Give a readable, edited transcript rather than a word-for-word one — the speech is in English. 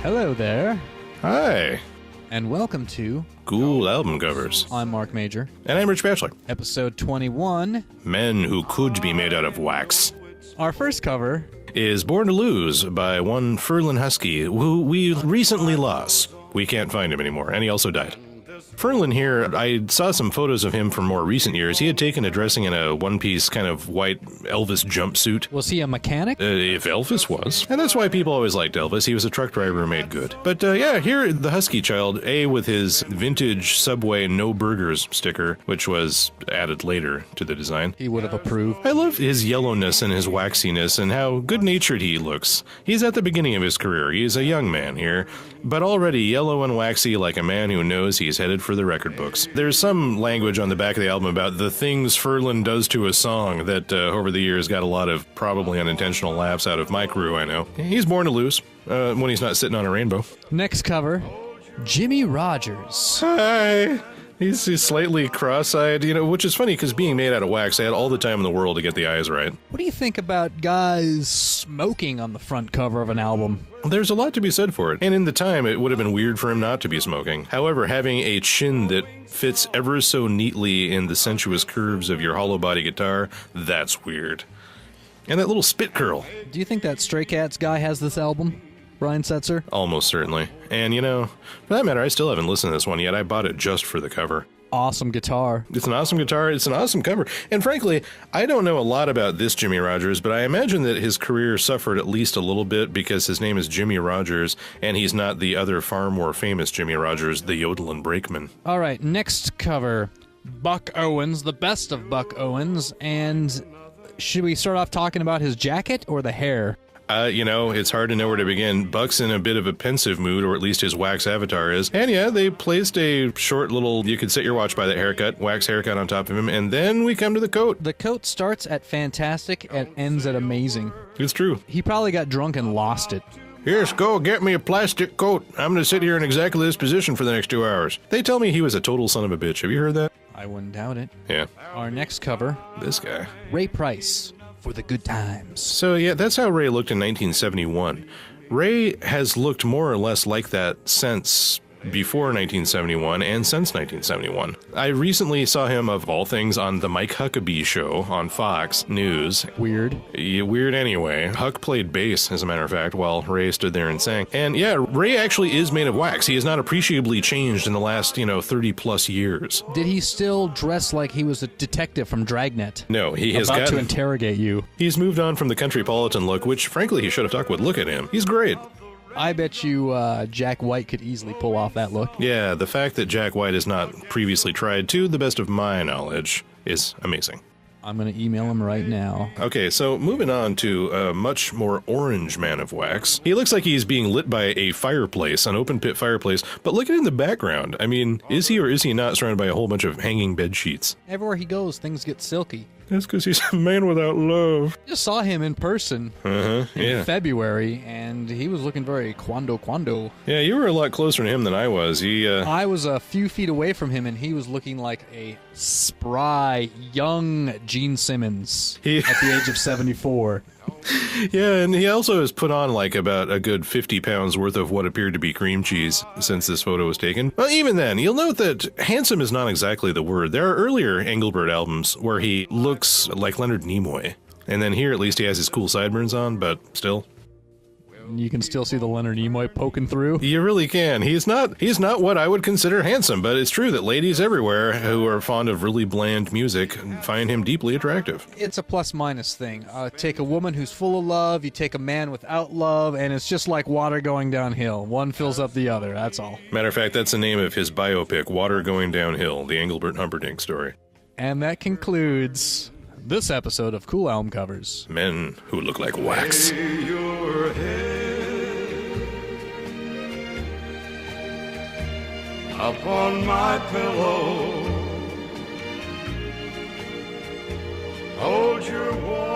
Hello there, Hi. and welcome to Cool album covers. I'm Mark Major, And I'm Rich Batchelor. episode 21. Men who could be made out of wax. Our first cover Is Born to Lose by one Ferlin Husky, who we recently lost. We can't find him anymore, and he also died. Ferlin here, I saw some photos of him from more recent years. He had taken to dressing in a one-piece kind of white Elvis jumpsuit. Was he a mechanic? If Elvis was. And that's why people always liked Elvis. He was a truck driver who made good. But yeah, here, the Husky child, with his vintage Subway No Burgers sticker, which was added later to the design. He would have approved. I love his yellowness and his waxiness and how good-natured he looks. He's at the beginning of his career. He's a young man here, but already yellow and waxy like a man who knows he's headed for the record books. There's some language on the back of the album about the things Ferlin does to a song that over the years got a lot of probably unintentional laughs out of my crew, I know. He's born to lose when he's not sitting on a rainbow. Next cover, Jimmy Rodgers. Hi! He's slightly cross-eyed, which is funny because being made out of wax, I had all the time in the world to get the eyes right. What do you think about guys smoking on the front cover of an album? There's a lot to be said for it, and in the time, it would have been weird for him not to be smoking. However, having a chin that fits ever so neatly in the sensuous curves of your hollow body guitar, that's weird. And that little spit curl. Do you think that Stray Cats guy has this album? Brian Setzer? Almost certainly. And for that matter, I still haven't listened to this one yet. I bought it just for the cover. Awesome guitar. It's an awesome guitar. It's an awesome cover. And frankly, I don't know a lot about this Jimmy Rodgers, but I imagine that his career suffered at least a little bit because his name is Jimmy Rodgers, and he's not the other far more famous Jimmy Rodgers, the Yodelin Brakeman. All right, next cover, Buck Owens, the best of Buck Owens. And should we start off talking about his jacket or the hair? It's hard to know where to begin. Buck's in a bit of a pensive mood, or at least his wax avatar is. And yeah, they placed a short little, you could set your watch by that haircut, wax haircut on top of him, and then we come to the coat. The coat starts at fantastic and ends at amazing. It's true. He probably got drunk and lost it. Here's, go get me a plastic coat. I'm going to sit here in exactly this position for the next 2 hours. They tell me he was a total son of a bitch. Have you heard that? I wouldn't doubt it. Yeah. Our next cover, This guy. Ray Price, For the Good Times. So yeah, that's how Ray looked in 1971. Ray has looked more or less like that since before 1971 and since 1971. I recently saw him, of all things, on the Mike Huckabee show on Fox News. Weird. Yeah, weird anyway. Huck played bass, as a matter of fact, while Ray stood there and sang. And yeah, Ray actually is made of wax. He has not appreciably changed in the last, 30 plus years. Did he still dress like he was a detective from Dragnet? No, he has about to interrogate you. He's moved on from the countrypolitan look, which frankly he should have stuck with. Look at him. He's great. I bet you Jack White could easily pull off that look. Yeah, the fact that Jack White has not previously tried, to the best of my knowledge, is amazing. I'm going to email him right now. Okay, so moving on to a much more orange man of wax. He looks like he's being lit by a fireplace, an open pit fireplace, but look at him in the background. I mean, is he or is he not surrounded by a whole bunch of hanging bed sheets? Everywhere he goes, things get silky. That's because he's a man without love. Just saw him in person in February, and he was looking very quando. Yeah, you were a lot closer to him than I was. I was a few feet away from him, and he was looking like a spry, young Gene Simmons at the age of 74. Yeah, and he also has put on like about a good 50 pounds worth of what appeared to be cream cheese since this photo was taken. Well, even then, you'll note that handsome is not exactly the word. There are earlier Engelbert albums where he looks like Leonard Nimoy. And then here, at least, he has his cool sideburns on, but still. You can still see the Leonard Nimoy poking through. You really can. He's not what I would consider handsome, but it's true that ladies everywhere who are fond of really bland music find him deeply attractive. It's a plus-minus thing. Take a woman who's full of love, you take a man without love, and it's just like water going downhill. One fills up the other, that's all. Matter of fact, that's the name of his biopic, Water Going Downhill, the Engelbert Humperdink story. And that concludes this episode of Cool Album Covers. Men who look like wax. Lay your head upon my pillow. Hold your warm